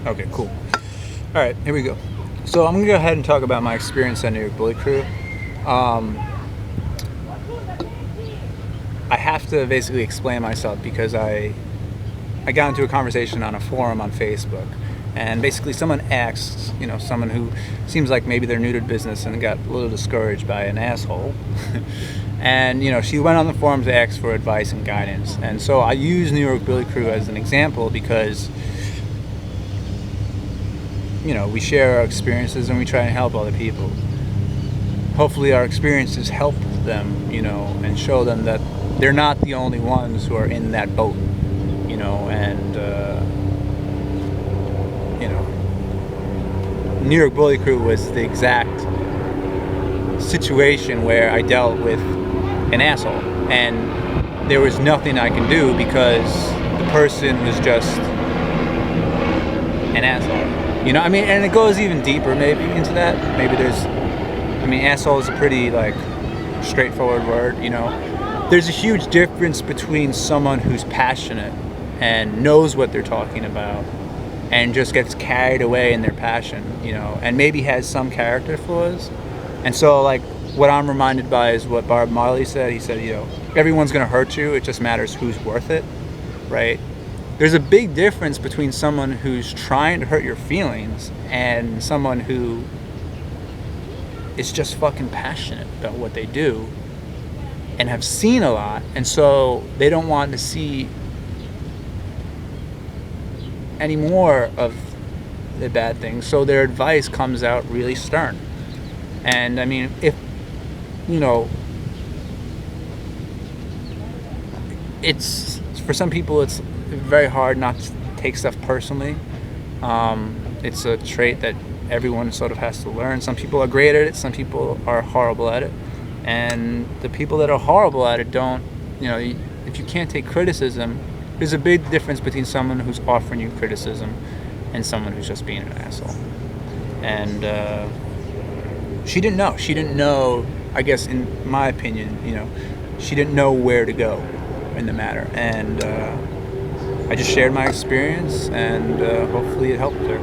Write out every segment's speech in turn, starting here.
Okay, cool. All right, here we go. So I'm gonna go ahead and talk about my experience at New York Bully Crew. I have to basically explain myself because I got into a conversation on a forum on Facebook, and basically someone asked, someone who seems like maybe they're new to business and got a little discouraged by an asshole. And she went on the forum to ask for advice and guidance. And so I use New York Bully Crew as an example because we share our experiences and we try and help other people. Hopefully our experiences help them, and show them that they're not the only ones who are in that boat, and New York Bully Crew was the exact situation where I dealt with an asshole, and there was nothing I can do because the person was just an asshole. And it goes even deeper maybe into that. Maybe asshole is a pretty straightforward word, There's a huge difference between someone who's passionate and knows what they're talking about and just gets carried away in their passion, and maybe has some character flaws. And so what I'm reminded by is what Bob Marley said. He said, everyone's going to hurt you. It just matters who's worth it, right? There's a big difference between someone who's trying to hurt your feelings and someone who is just fucking passionate about what they do and have seen a lot, and so they don't want to see any more of the bad things, so their advice comes out really stern. And if it's, for some people it's very hard not to take stuff personally. It's a trait that everyone sort of has to learn. Some people are great at it, some people are horrible at it, and the people that are horrible at it don't, if you can't take criticism, there's a big difference between someone who's offering you criticism and someone who's just being an asshole. And she didn't know, I guess, in my opinion, she didn't know where to go in the matter. And I just shared my experience, and hopefully it helped her.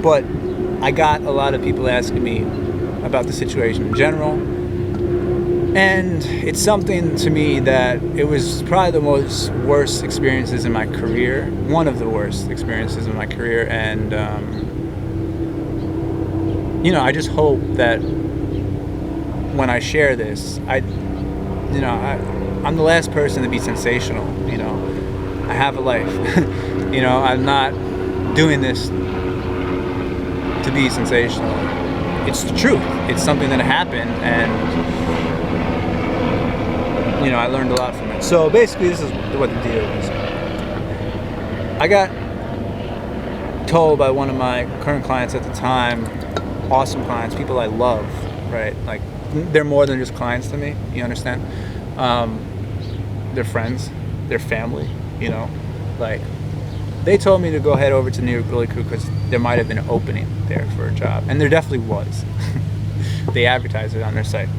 But I got a lot of people asking me about the situation in general, and it's something to me that it was probably the worst experiences in my career, one of the worst experiences in my career. And I just hope that when I share this, I'm the last person to be sensational. I have a life. I'm not doing this to be sensational. It's the truth. It's something that happened, and I learned a lot from it. So basically, this is what the deal is. I got told by one of my current clients at the time, awesome clients, people I love, right? They're more than just clients to me, you understand? They're friends, they're family, They told me to go head over to New York Bully Crew because there might have been an opening there for a job. And there definitely was. They advertised it on their site.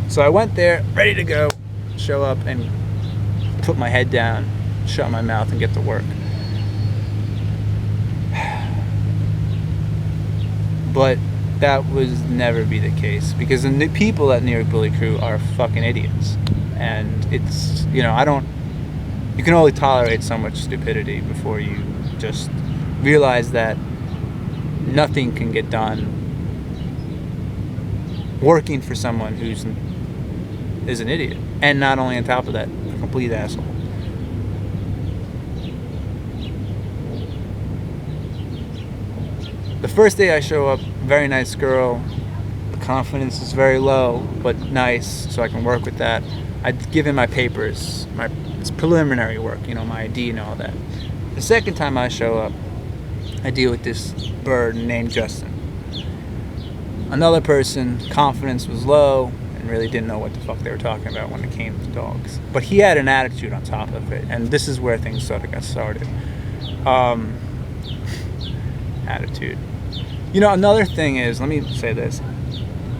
So I went there, ready to go, show up and put my head down, shut my mouth, and get to work. But that was never be the case, because the people at New York Bully Crew are fucking idiots. And it's, you can only tolerate so much stupidity before you just realize that nothing can get done working for someone is an idiot. And not only on top of that, a complete asshole. The first day I show up, very nice girl. The confidence is very low, but nice, so I can work with that. I give in my papers, it's preliminary work, my ID and all that. The second time I show up, I deal with this bird named Justin. Another person, confidence was low and really didn't know what the fuck they were talking about when it came to dogs. But he had an attitude on top of it, and this is where things sort of got started. Attitude. Another thing is, let me say this.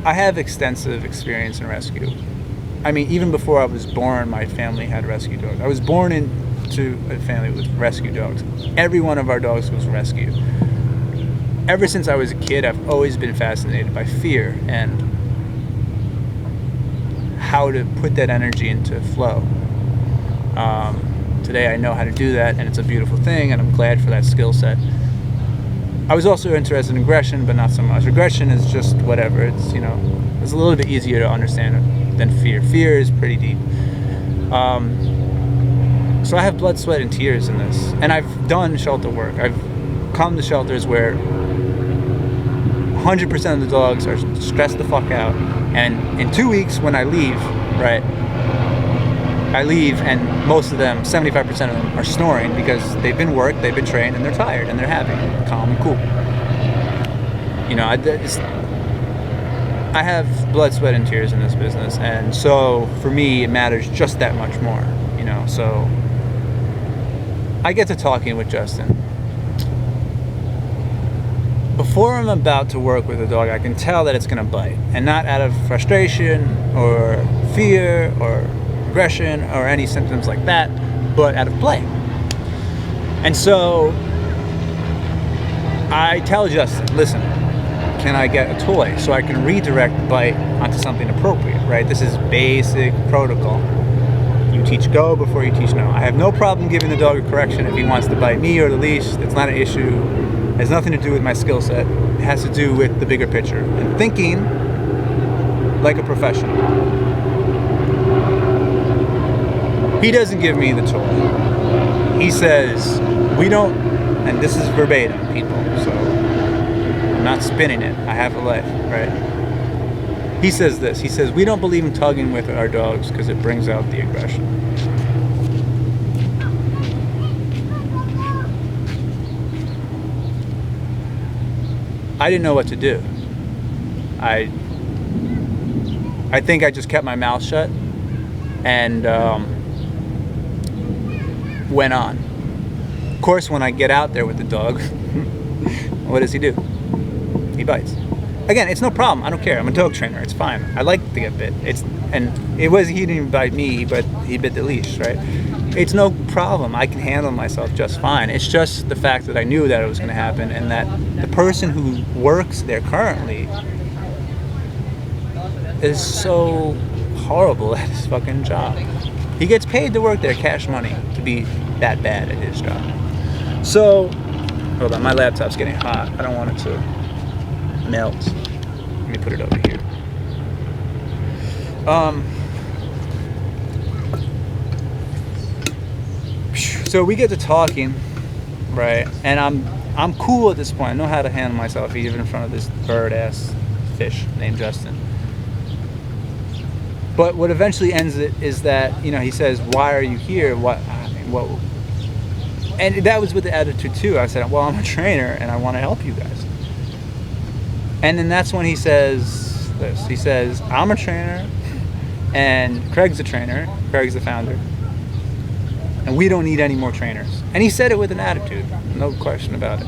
I have extensive experience in rescue. Even before I was born, my family had rescue dogs. I was born in to a family with rescue dogs. Every one of our dogs was rescue. Ever since I was a kid, I've always been fascinated by fear and how to put that energy into flow. Today I know how to do that, and it's a beautiful thing, and I'm glad for that skill set. I was also interested in aggression, but not so much. Aggression is just whatever. It's, you know, it's a little bit easier to understand than fear. Fear is pretty deep. So I have blood, sweat, and tears in this. And I've done shelter work. I've come to shelters where 100% of the dogs are stressed the fuck out. And in 2 weeks when I leave, right, I leave and most of them, 75% of them, are snoring because they've been worked, they've been trained, and they're tired, and they're happy, calm and cool. You know, I have blood, sweat, and tears in this business, and so for me, it matters just that much more, you know. So I get to talking with Justin. Before I'm about to work with a dog, I can tell that it's going to bite, and not out of frustration or fear or aggression or any symptoms like that, but out of play. And so I tell Justin, listen, can I get a toy so I can redirect the bite onto something appropriate, right? This is basic protocol. You teach go before you teach no. I have no problem giving the dog a correction if he wants to bite me or the leash. It's not an issue. It has nothing to do with my skill set. It has to do with the bigger picture and thinking like a professional. He doesn't give me the toy. He says, we don't, and this is verbatim, people, so I'm not spinning it. I have a life, right? He says this. He says, we don't believe in tugging with our dogs because it brings out the aggression. I didn't know what to do. I think I just kept my mouth shut and went on. Of course, when I get out there with the dog, what does he do? He bites. Again, it's no problem. I don't care. I'm a dog trainer. It's fine. I like to get bit. He didn't even bite me, but he bit the leash, right? It's no problem. I can handle myself just fine. It's just the fact that I knew that it was going to happen, and that the person who works there currently is so horrible at his fucking job. He gets paid to work there, cash money, to be that bad at his job. So, hold on, my laptop's getting hot. I don't want it to melt. Let me put it over here. So we get to talking, right? And I'm cool at this point. I know how to handle myself even in front of this bird-ass fish named Justin. But what eventually ends it is that, you know, he says, why are you here? What? And that was with the attitude too. I said, well, I'm a trainer and I want to help you guys. And then that's when he says this. He says, I'm a trainer and Craig's a trainer. Craig's the founder. And we don't need any more trainers. And he said it with an attitude. No question about it.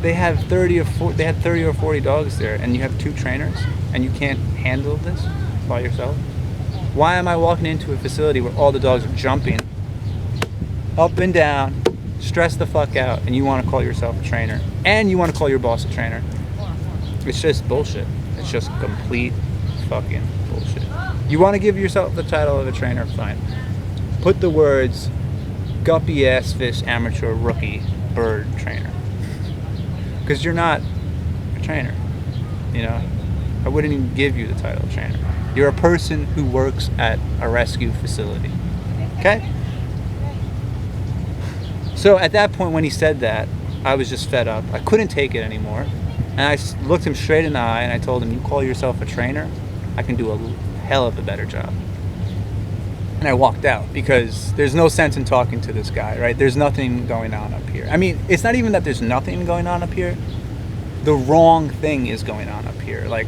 They had 30 or 40 dogs there, and you have 2 trainers, and you can't handle this by yourself? Why am I walking into a facility where all the dogs are jumping up and down, stressed the fuck out, and you want to call yourself a trainer, and you want to call your boss a trainer? It's just bullshit. It's just complete fucking bullshit. You want to give yourself the title of a trainer? Fine. Put the words guppy ass fish amateur rookie bird trainer. Because you're not a trainer, you know. I wouldn't even give you the title of trainer. You're a person who works at a rescue facility, okay? So at that point when he said that, I was just fed up. I couldn't take it anymore. And I looked him straight in the eye and I told him, you call yourself a trainer? I can do a hell of a better job. And I walked out because there's no sense in talking to this guy, right? There's nothing going on up here. I mean, it's not even that there's nothing going on up here. The wrong thing is going on up here. Like,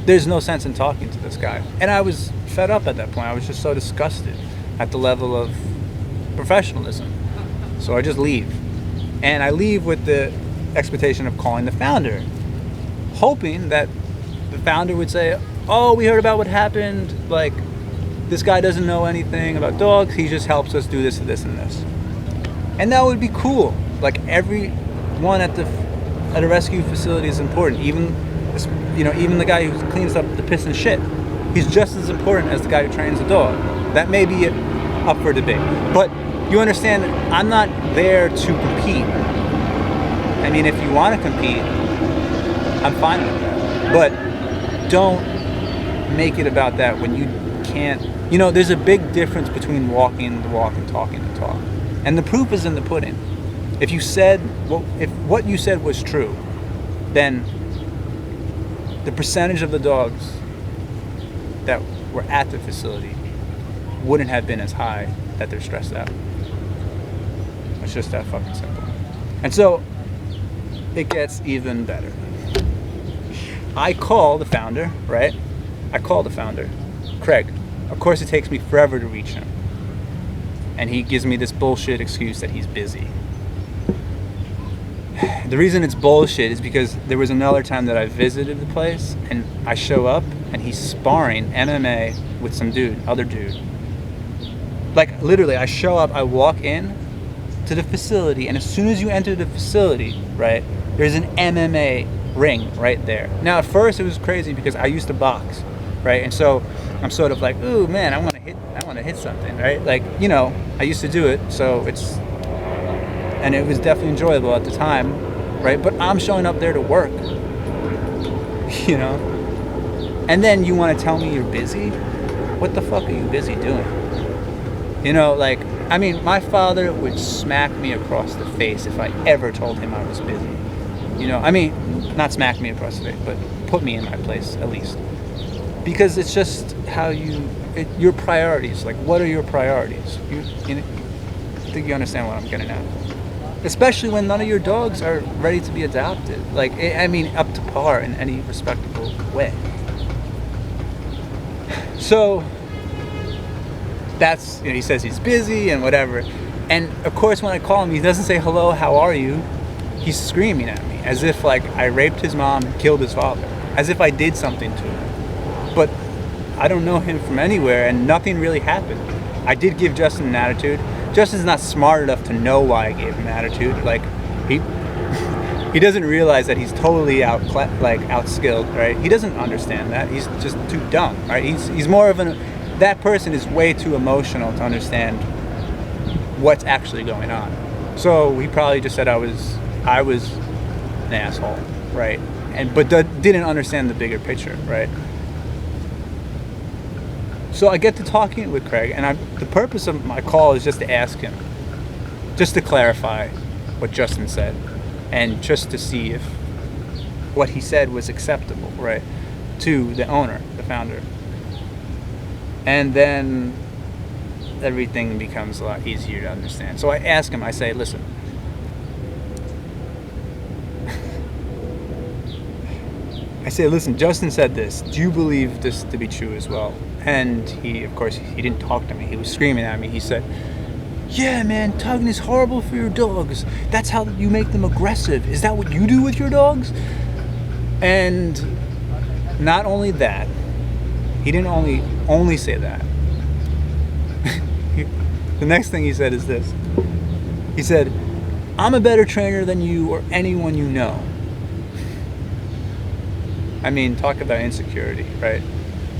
there's no sense in talking to this guy. And I was fed up at that point. I was just so disgusted at the level of professionalism. So I just leave. And I leave with the expectation of calling the founder. hoping that the founder would say, oh, we heard about what happened, like, this guy doesn't know anything about dogs, he just helps us do this and this and this. And that would be cool. Like, everyone at a rescue facility is important. Even the guy who cleans up the piss and shit, he's just as important as the guy who trains the dog. That may be up for debate. But you understand, I'm not there to compete. I mean, if you want to compete, I'm fine with that. But don't make it about that when you can't. There's a big difference between walking the walk and talking the talk. And the proof is in the pudding. If what you said was true, then the percentage of the dogs that were at the facility wouldn't have been as high that they're stressed out. It's just that fucking simple. And so it gets even better. I call the founder, right? Craig. Of course, it takes me forever to reach him. And he gives me this bullshit excuse that he's busy. The reason it's bullshit is because there was another time that I visited the place and I show up and he's sparring MMA with some other dude. Like, literally, I show up, I walk in to the facility, and as soon as you enter the facility, right, there's an MMA ring right there. Now, at first it was crazy because I used to box, right? And so I'm sort of like, ooh, man, I want to hit something, right? Like, I used to do it, and it was definitely enjoyable at the time, right? But I'm showing up there to work, And then you want to tell me you're busy? What the fuck are you busy doing? My father would smack me across the face if I ever told him I was busy. Not smack me across the face, but put me in my place, at least. Because it's just how your priorities, like, what are your priorities? I think you understand what I'm getting at. Especially when none of your dogs are ready to be adopted. Like, up to par in any respectable way. So, that's, he says he's busy and whatever. And, of course, when I call him, he doesn't say, hello, how are you? He's screaming at me, as if, like, I raped his mom and killed his father. As if I did something to him. But I don't know him from anywhere, and nothing really happened. I did give Justin an attitude. Justin's not smart enough to know why I gave him an attitude. Like, he doesn't realize that he's totally outskilled, right? He doesn't understand that. He's just too dumb, right? He's more of that person is way too emotional to understand what's actually going on. So he probably just said I was an asshole, right? But didn't understand the bigger picture, right? So I get to talking with Craig, and the purpose of my call is just to ask him, just to clarify what Justin said, and just to see if what he said was acceptable, right, to the owner, the founder. And then everything becomes a lot easier to understand. So I ask him, I say, listen, Justin said this. Do you believe this to be true as well? And he, of course, he didn't talk to me. He was screaming at me. He said, yeah, man, tugging is horrible for your dogs. That's how you make them aggressive. Is that what you do with your dogs? And not only that, he didn't only say that. The next thing he said is this. He said, I'm a better trainer than you or anyone you know. Talk about insecurity, right?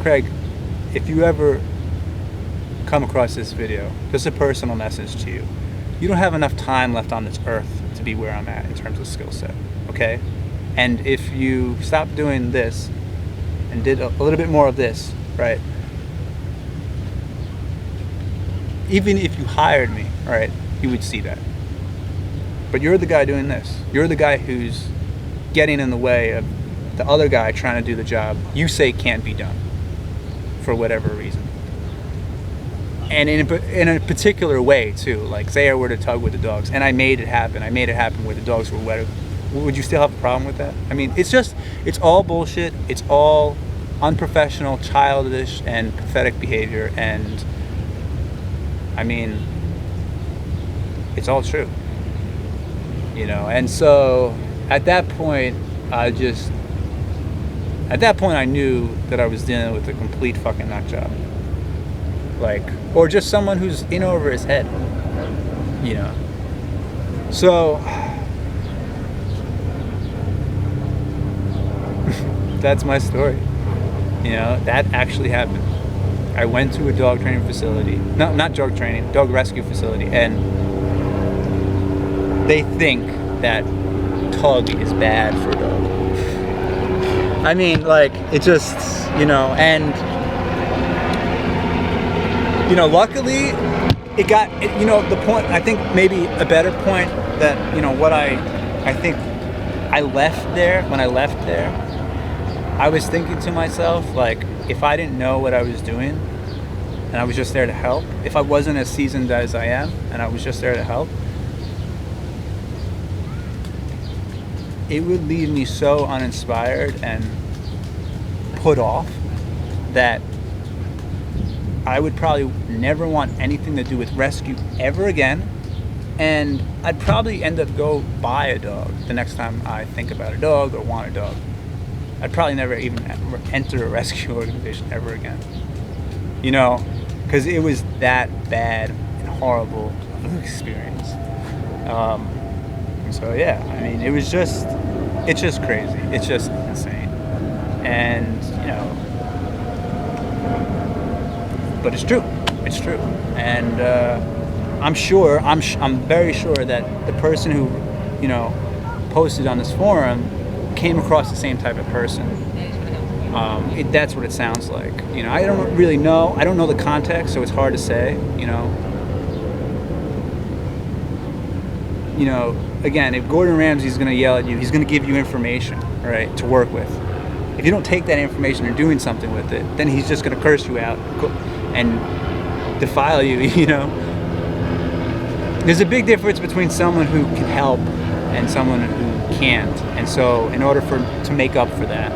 Craig, if you ever come across this video, just a personal message to you. You don't have enough time left on this earth to be where I'm at in terms of skill set, okay? And if you stop doing this and did a little bit more of this, right? Even if you hired me, right, you would see that. But you're the guy doing this. You're the guy who's getting in the way of the other guy trying to do the job you say can't be done for whatever reason. And in a particular way too. Like, say I were to tug with the dogs and I made it happen where the dogs were wet. Would you still have a problem with that? It's all bullshit. It's all unprofessional, childish, and pathetic behavior. And it's all true. And so at that point, I just At that point, I knew that I was dealing with a complete fucking nut job. Like, or just someone who's in over his head, you know. So, that's my story. You know, that actually happened. I went to a dog training facility. No, not dog training, dog rescue facility. And they think that tug is bad for a dog. I mean, like, it just, you know, and, you know, luckily, it got, you know, the point, I think maybe a better point that, you know, what I think I left there, when I left there, I was thinking to myself, like, if I didn't know what I was doing, and I was just there to help, if I wasn't as seasoned as I am, and I was just there to help, it would leave me so uninspired and put off that I would probably never want anything to do with rescue ever again, and I'd probably end up go buy a dog the next time I think about a dog or want a dog. I'd probably never even enter a rescue organization ever again, you know, because it was that bad and horrible of an experience. So yeah, I mean, it's just crazy. It's just insane. And, you know, but it's true. It's true. And I'm very sure that the person who, you know, posted on this forum came across the same type of person. That's what it sounds like. You know, I don't really know. I don't know the context, so it's hard to say, you know. You know, again, if Gordon Ramsay's going to yell at you, he's going to give you information, right, to work with. If you don't take that information and doing something with it, then he's just going to curse you out and defile you, you know. There's a big difference between someone who can help and someone who can't. And so in order to make up for that,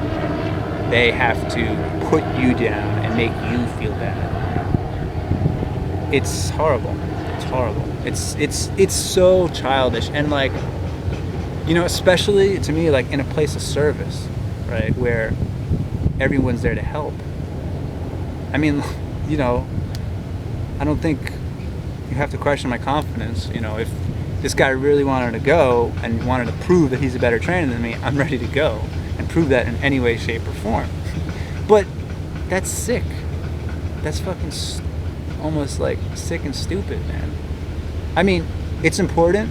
they have to put you down and make you feel bad. It's horrible. It's horrible. It's so childish, and, like, you know, especially to me, like, in a place of service, right, where everyone's there to help. I mean, you know, I don't think you have to question my confidence. You know, if this guy really wanted to go and wanted to prove that he's a better trainer than me, I'm ready to go and prove that in any way, shape, or form. But that's sick. That's fucking almost like sick and stupid, man. I mean, it's important.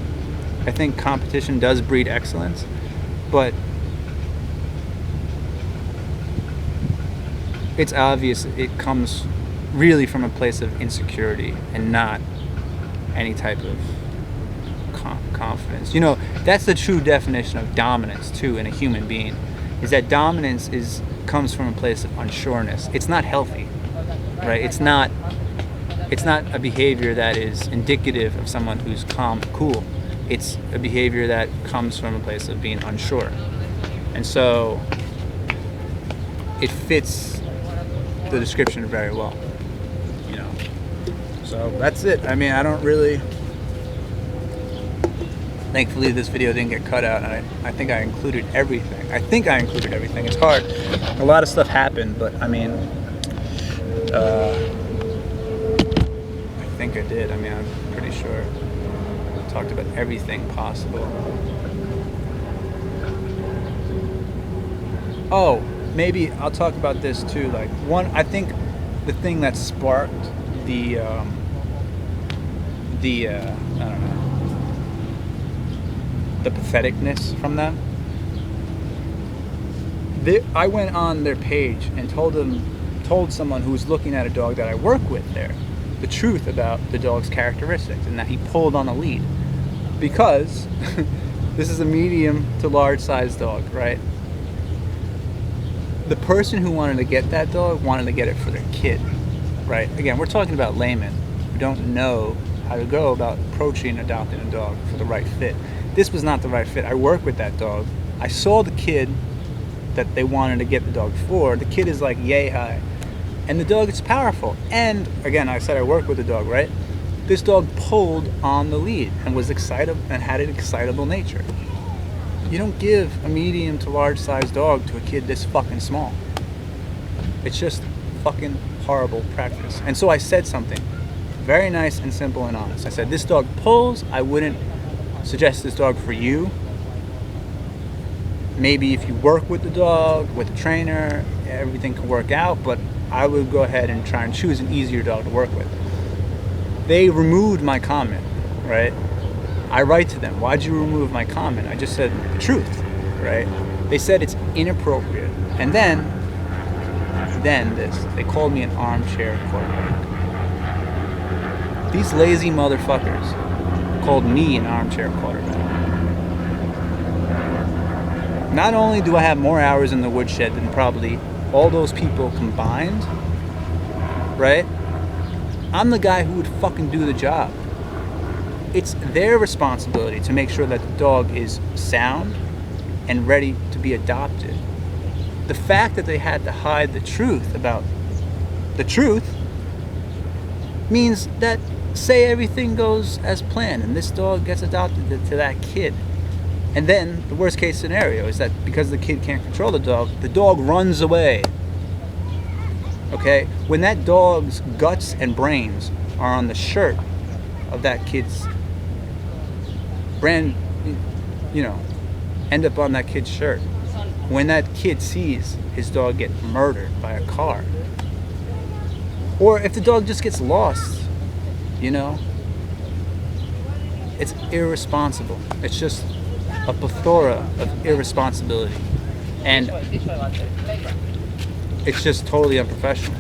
I think competition does breed excellence, but it's obvious it comes really from a place of insecurity and not any type of confidence. You know, that's the true definition of dominance too in a human being, is that dominance comes from a place of unsureness. It's not healthy, right? It's not a behavior that is indicative of someone who's calm, cool. It's a behavior that comes from a place of being unsure. And so it fits the description very well, you know. So that's it. I mean, I don't really... Thankfully, this video didn't get cut out, and I think I included everything. It's hard. A lot of stuff happened, but I mean... I think I did. I mean, I'm pretty sure I talked about everything possible. Oh, maybe I'll talk about this too. Like, I think the thing that sparked the I don't know, the patheticness from them. I went on their page and told someone who was looking at a dog that I work with there the truth about the dog's characteristics and that he pulled on a lead, because this is a medium to large size dog, right? The person who wanted to get that dog wanted to get it for their kid, right? Again, we're talking about laymen who don't know how to go about approaching and adopting a dog for the right fit. This was not the right fit. I work with that dog. I saw the kid that they wanted to get the dog for. The kid is like yay high. And the dog is powerful. And again, I said I work with the dog, right? This dog pulled on the lead and was excited and had an excitable nature. You don't give a medium to large sized dog to a kid this fucking small. It's just fucking horrible practice. And so I said something very nice and simple and honest. I said, this dog pulls. I wouldn't suggest this dog for you. Maybe if you work with the dog, with a trainer, everything can work out, but I would go ahead and try and choose an easier dog to work with. They removed my comment, right? I write to them, why'd you remove my comment? I just said the truth, right? They said it's inappropriate. And then this, they called me an armchair quarterback. These lazy motherfuckers called me an armchair quarterback. Not only do I have more hours in the woodshed than probably all those people combined, right? I'm the guy who would fucking do the job. It's their responsibility to make sure that the dog is sound and ready to be adopted. The fact that they had to hide the truth about the truth means that, say everything goes as planned and this dog gets adopted to that kid. And then the worst case scenario is that because the kid can't control the dog runs away. Okay? When that dog's guts and brains are on the shirt of that kid's brand, end up on that kid's shirt. When that kid sees his dog get murdered by a car, or if the dog just gets lost, it's irresponsible. It's just a plethora of irresponsibility, and it's just totally unprofessional,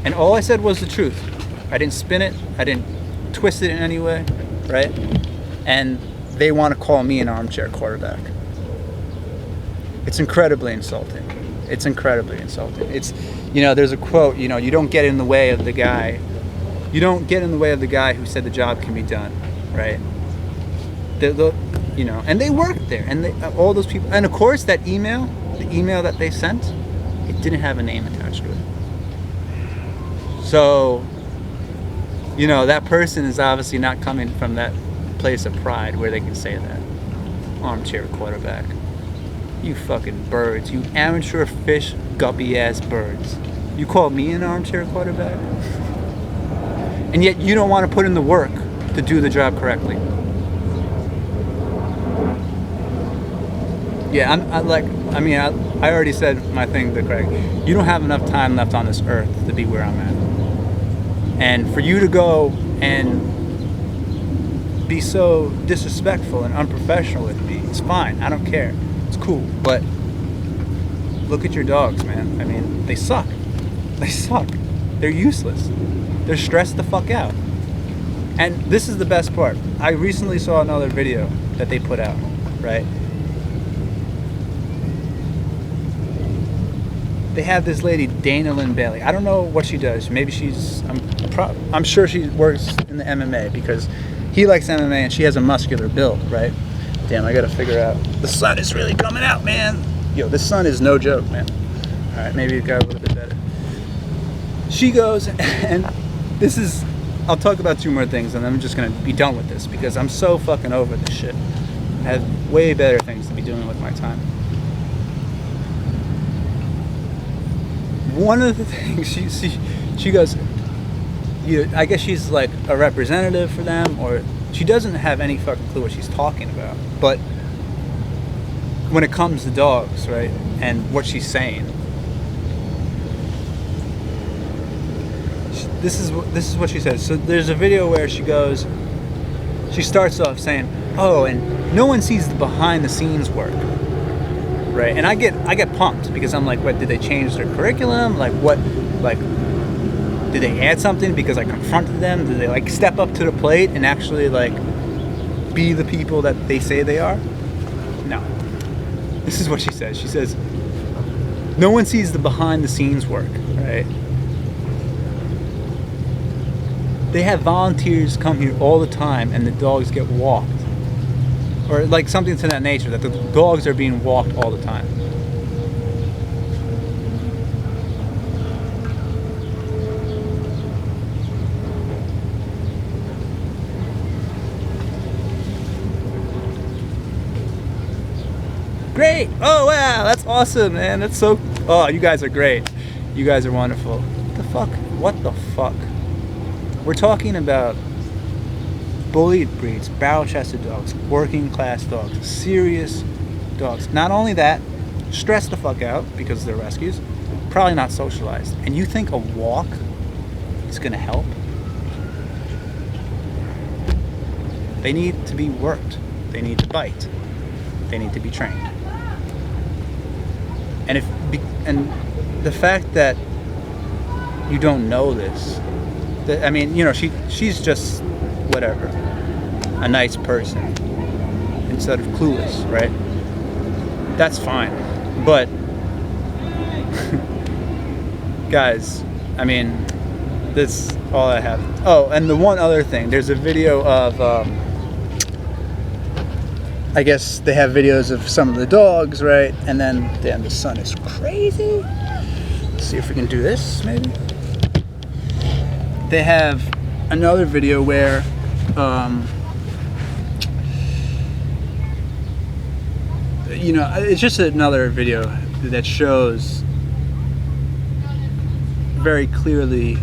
And all I said was the truth. I didn't spin it. I didn't twist it in any way, right? And they want to call me an armchair quarterback. It's incredibly insulting. It's incredibly insulting. It's, there's a quote, you don't get in the way of the guy. You don't get in the way of the guy who said the job can be done, right? And they worked there, and all those people, and of course the email that they sent, it didn't have a name attached to it. So, that person is obviously not coming from that place of pride where they can say that. Armchair quarterback. You fucking birds. You amateur fish guppy ass birds. You call me an armchair quarterback? And yet you don't want to put in the work to do the job correctly. Yeah, I already said my thing to Craig. You don't have enough time left on this earth to be where I'm at. And for you to go and be so disrespectful and unprofessional with me, it's fine. I don't care. It's cool. But look at your dogs, man. They suck. They suck. They're useless. They're stressed the fuck out. And this is the best part. I recently saw another video that they put out, right? They have this lady, Dana Lynn Bailey. I don't know what she does. Maybe I'm sure she works in the MMA because he likes MMA and she has a muscular build, right? Damn, I gotta figure out. The sun is really coming out, man. Yo, this sun is no joke, man. All right, maybe it got a little bit better. She goes, and I'll talk about two more things and I'm just gonna be done with this because I'm so fucking over this shit. I have way better things to be doing with my time. One of the things she goes, I guess she's like a representative for them, or she doesn't have any fucking clue what she's talking about. But when it comes to dogs, right, and what she's saying, this is what she says. So there's a video where she starts off saying, "Oh, and no one sees the behind the scenes work." Right, and I get pumped because I'm like, what, did they change their curriculum? Did they add something because I confronted them? Did they step up to the plate and actually be the people that they say they are? No. This is what she says. She says, no one sees the behind the scenes work, right? They have volunteers come here all the time and the dogs get walked. Or something to that nature, that the dogs are being walked all the time. wow, that's awesome, man. That's so, oh, you guys are great. You guys are wonderful. What the fuck? What the fuck? We're talking about bullied breeds, barrel-chested dogs, working class dogs, serious dogs. Not only that, stressed the fuck out because they're rescues, probably not socialized. And you think a walk is gonna help? They need to be worked. They need to bite. They need to be trained. And the fact that you don't know this, I mean, you know, she's just whatever, a nice person instead of clueless, right? That's fine. But guys, I mean, that's all I have. Oh, and the one other thing, there's a video of I guess they have videos of some of the dogs, right? And then damn, the sun is crazy. Let's see if we can do this, maybe. They have another video where you know, it's just another video that shows very clearly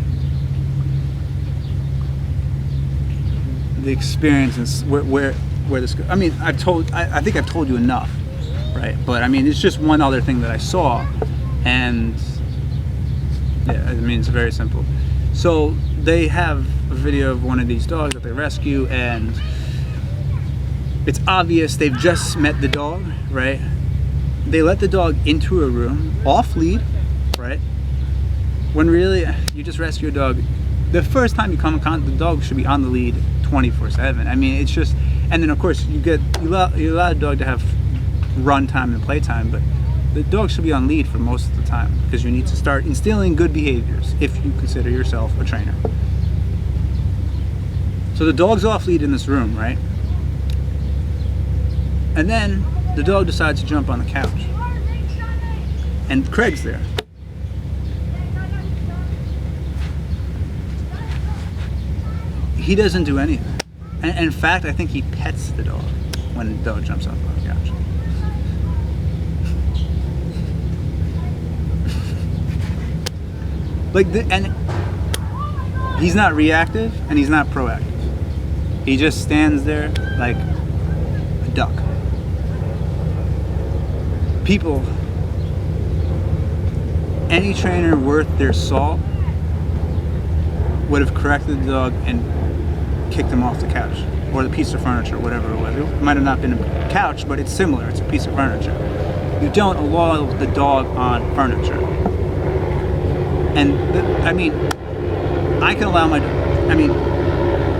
the experience and where this goes. I mean, I think I've told you enough, right? But I mean, it's just one other thing that I saw, and yeah, I mean, it's very simple. So they have a video of one of these dogs that they rescue, and it's obvious they've just met the dog, right? They let the dog into a room, off lead, right? When really, you just rescue a dog. The first time you come in contact, the dog should be on the lead 24/7. I mean, it's just, and then of course you allow a dog to have run time and play time, but the dog should be on lead for most of the time because you need to start instilling good behaviors if you consider yourself a trainer. So the dog's off lead in this room, right? And then the dog decides to jump on the couch. And Craig's there. He doesn't do anything. And in fact, I think he pets the dog when the dog jumps up on the couch. And he's not reactive and he's not proactive. He just stands there like a duck. People, any trainer worth their salt would have corrected the dog and kicked him off the couch or the piece of furniture, whatever it was. It might have not been a couch, but it's similar. It's a piece of furniture. You don't allow the dog on furniture. And I mean, I can allow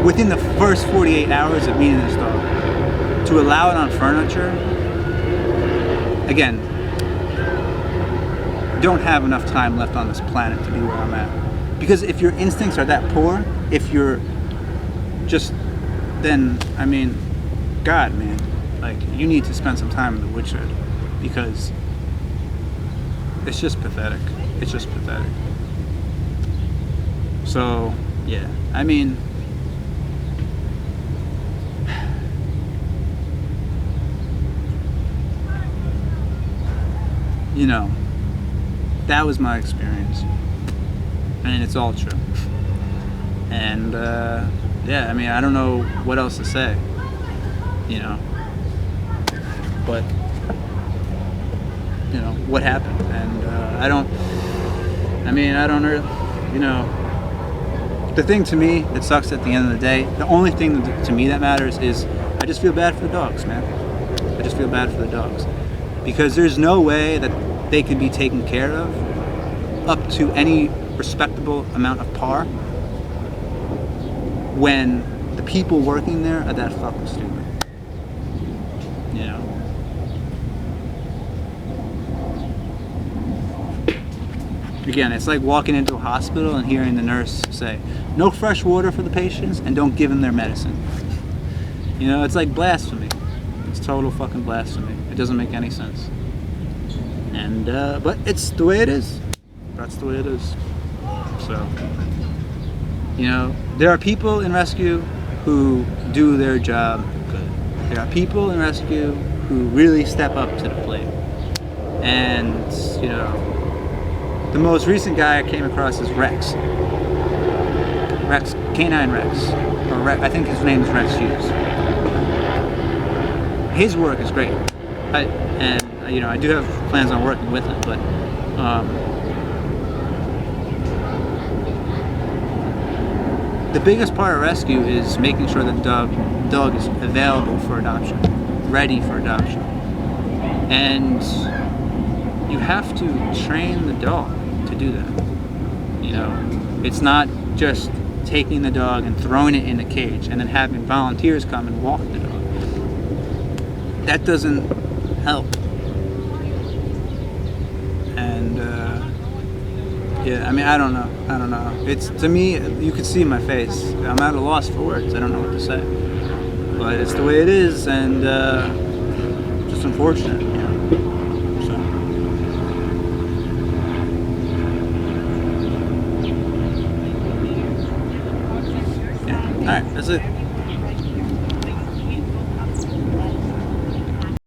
within the first 48 hours of meeting this dog, to allow it on furniture, again, don't have enough time left on this planet to be where I'm at. Because if your instincts are that poor, if you're just, then, I mean, God, man, like, you need to spend some time in the woodshed, because it's just pathetic. It's just pathetic. So, yeah, I mean, you know, that was my experience, and it's all true. And yeah, I mean, I don't know what else to say, you know, but you know what happened, and I don't you know, the thing to me that sucks at the end of the day, the only thing to me that matters is I just feel bad for the dogs, man. I just feel bad for the dogs, because there's no way that they could be taken care of up to any respectable amount of par when the people working there are that fucking stupid. You know? Again, it's like walking into a hospital and hearing the nurse say, no fresh water for the patients and don't give them their medicine. You know, it's like blasphemy. It's total fucking blasphemy. It doesn't make any sense. And, but it's the way it is. That's the way it is. So, you know, there are people in rescue who do their job good. There are people in rescue who really step up to the plate. And you know, the most recent guy I came across is Rex, Canine Rex, or Rex, I think his name is Rex Hughes. His work is great, and you know, I do have plans on working with him, but the biggest part of rescue is making sure that the dog is available for adoption, ready for adoption, and you have to train the dog to do that. You know, it's not just taking the dog and throwing it in a cage and then having volunteers come and walk the dog. That doesn't help. And yeah, I mean, I don't know. It's, to me, you could see my face. I'm at a loss for words. I don't know what to say. But it's the way it is, and just unfortunate, you know. So. Yeah. All right, that's it.